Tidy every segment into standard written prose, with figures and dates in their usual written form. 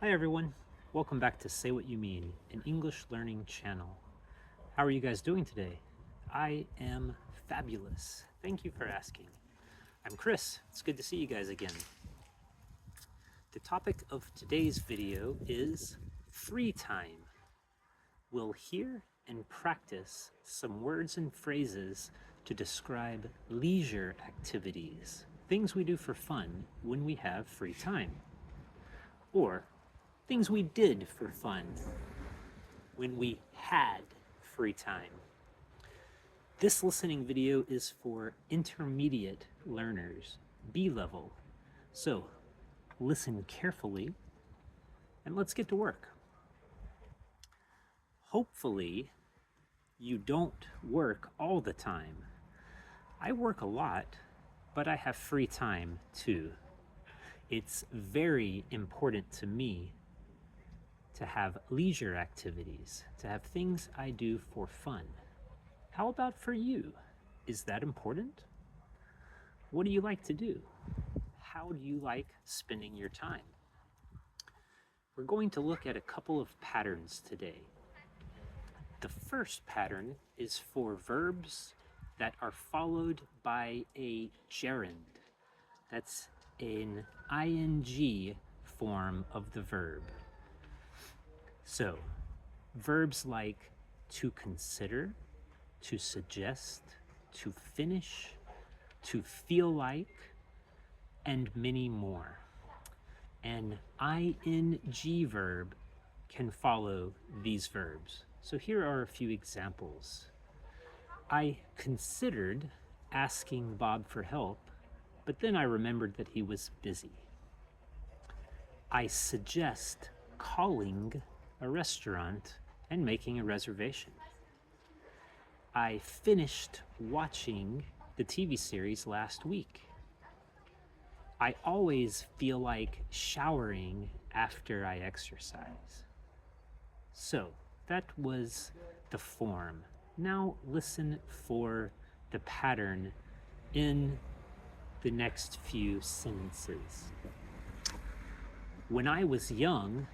Hi everyone, welcome back to Say What You Mean, an English learning channel. How are you guys doing today? I am fabulous. Thank you for asking. I'm Chris. It's good to see you guys again. The topic of today's video is free time. We'll hear and practice some words and phrases to describe leisure activities, things we do for fun when we have free time, or things we did for fun when we had free time. This listening video is for intermediate learners, B level. So listen carefully and let's get to work. Hopefully you don't work all the time. I work a lot, but I have free time too. It's very important to me to have leisure activities, to have things I do for fun. How about for you? Is that important? What do you like to do? How do you like spending your time? We're going to look at a couple of patterns today. The first pattern is for verbs that are followed by a gerund. That's an ing form of the verb. So, verbs like to consider, to suggest, to finish, to feel like, and many more. An ing verb can follow these verbs. So here are a few examples. I considered asking Bob for help, but then I remembered that he was busy. I suggest calling a restaurant and making a reservation. I finished watching the TV series last week. I always feel like showering after I exercise. So that was the form. Now listen for the pattern in the next few sentences. When I was young,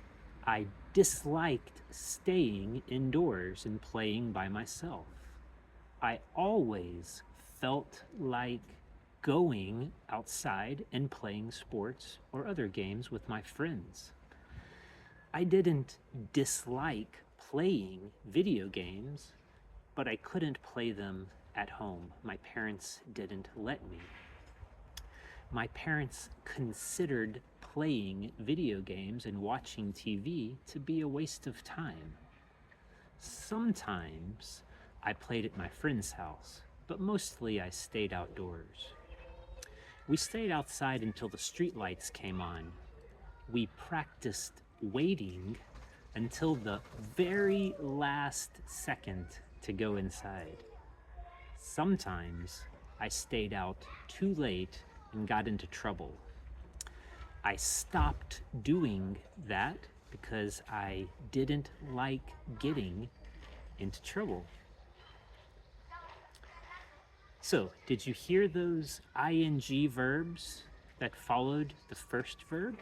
I disliked staying indoors and playing by myself. I always felt like going outside and playing sports or other games with my friends. I didn't dislike playing video games, but I couldn't play them at home. My parents didn't let me. My parents considered playing video games and watching TV to be a waste of time. Sometimes I played at my friend's house, but mostly I stayed outdoors. We stayed outside until the streetlights came on. We practiced waiting until the very last second to go inside. Sometimes I stayed out too late and got into trouble. I stopped doing that because I didn't like getting into trouble. So, did you hear those ing verbs that followed the first verb?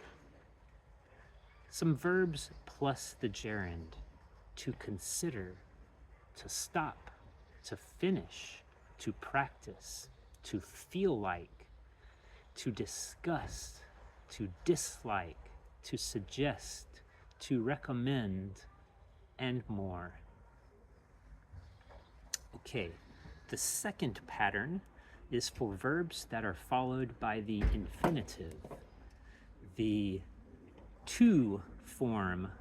Some verbs plus the gerund: to consider, to stop, to finish, to practice, to feel like, to discuss, to dislike, to suggest, to recommend, and more. Okay, the second pattern is for verbs that are followed by the infinitive, the to form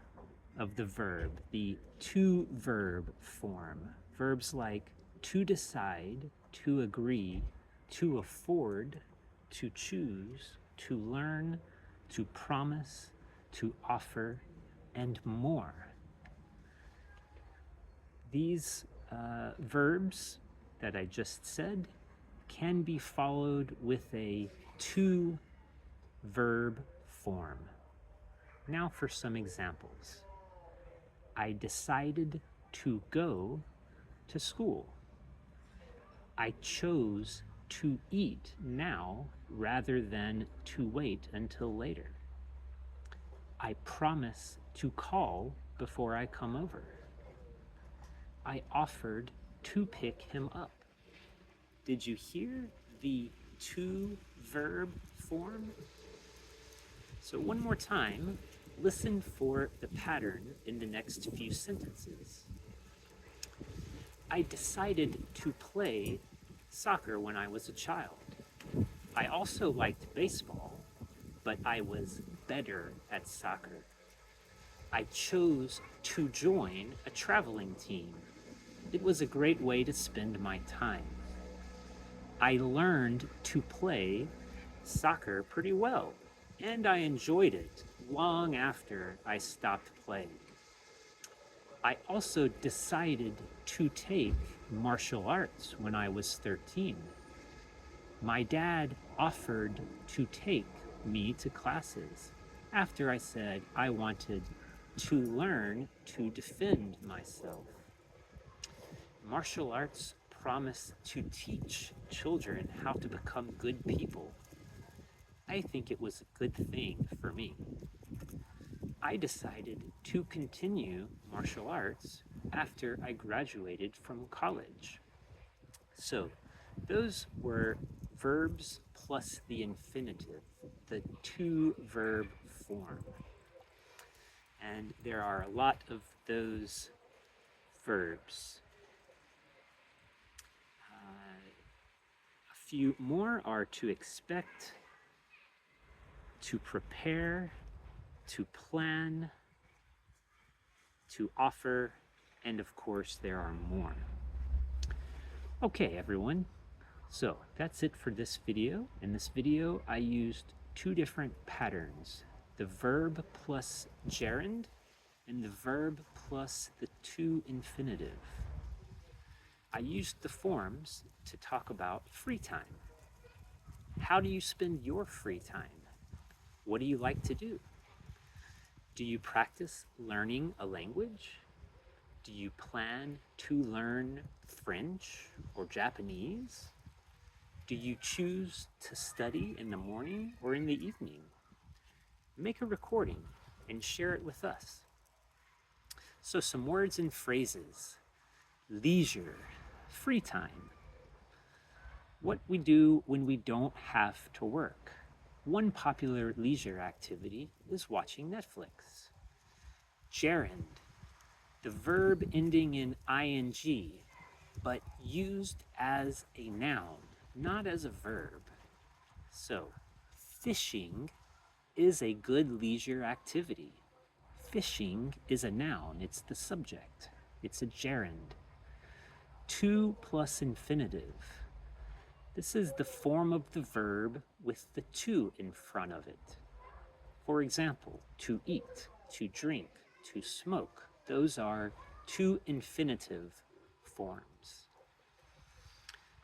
of the verb, the to verb form. Verbs like to decide, to agree, to afford, to choose, to learn, to promise, to offer, and more. These verbs that I just said can be followed with a to verb form. Now for some examples. I decided to go to school. I chose to eat now rather than to wait until later. I promise to call before I come over. I offered to pick him up. Did you hear the to verb form? So, one more time, listen for the pattern in the next few sentences. I decided to play soccer when I was a child. I also liked baseball, but I was better at soccer. I chose to join a traveling team. It was a great way to spend my time. I learned to play soccer pretty well, and I enjoyed it long after I stopped playing. I also decided to take martial arts when I was 13. My dad offered to take me to classes after I said I wanted to learn to defend myself. Martial arts promise to teach children how to become good people. I think it was a good thing for me. I decided to continue martial arts after I graduated from college. So, those were verbs plus the infinitive, the to verb form. And there are a lot of those verbs. A few more are to expect, to prepare, to plan, to offer, and of course, there are more. Okay, everyone. So that's it for this video. In this video, I used two different patterns, the verb plus gerund and the verb plus the to infinitive. I used the forms to talk about free time. How do you spend your free time? What do you like to do? Do you practice learning a language? Do you plan to learn French or Japanese? Do you choose to study in the morning or in the evening? Make a recording and share it with us. So, some words and phrases: leisure, free time. What we do when we don't have to work. One popular leisure activity is watching Netflix. Gerund, the verb ending in ing, but used as a noun, not as a verb. So, fishing is a good leisure activity. Fishing is a noun, it's the subject, it's a gerund. To plus infinitive. This is the form of the verb with the to in front of it. For example, to eat, to drink, to smoke. Those are to infinitive forms.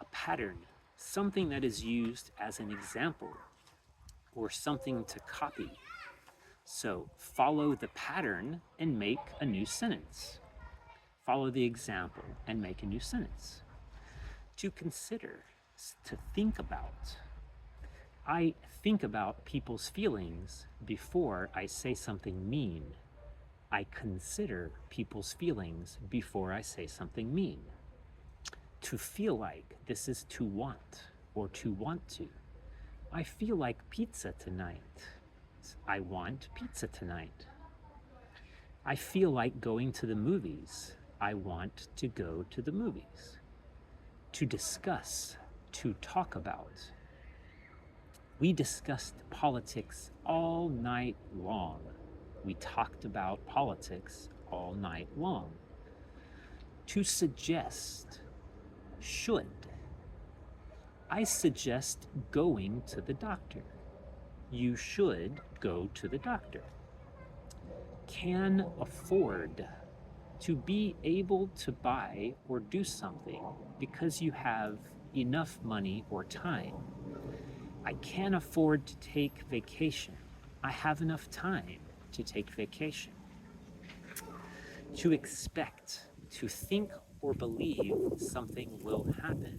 A pattern, something that is used as an example or something to copy. So follow the pattern and make a new sentence. Follow the example and make a new sentence. To consider, to think about. I think about people's feelings before I say something mean. I consider people's feelings before I say something mean. To feel like, this is to want or to want to. I feel like pizza tonight. I want pizza tonight. I feel like going to the movies. I want to go to the movies. To discuss, to talk about. We discussed politics all night long. We talked about politics all night long. To suggest, should. I suggest going to the doctor. You should go to the doctor. Can afford, to be able to buy or do something because you have enough money or time. I can afford to take vacation. I have enough time to take vacation. To expect, to think or believe something will happen.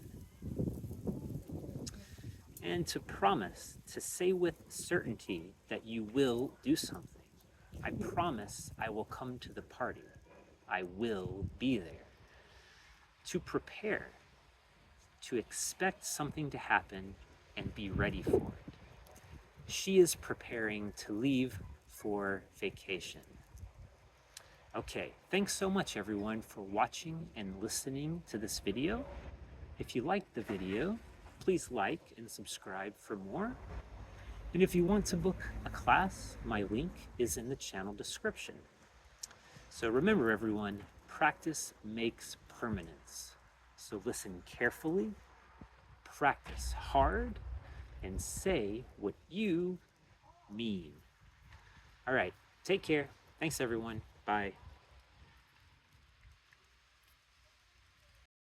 And to promise, to say with certainty that you will do something. I promise I will come to the party. I will be there. To prepare, to expect something to happen and be ready for it. She is preparing to leave for vacation. Okay, thanks so much everyone for watching and listening to this video. If you liked the video, please like and subscribe for more. And if you want to book a class, my link is in the channel description. So remember everyone, practice makes permanence. So listen carefully, practice hard, and say what you mean. All right, take care. Thanks everyone. Bye.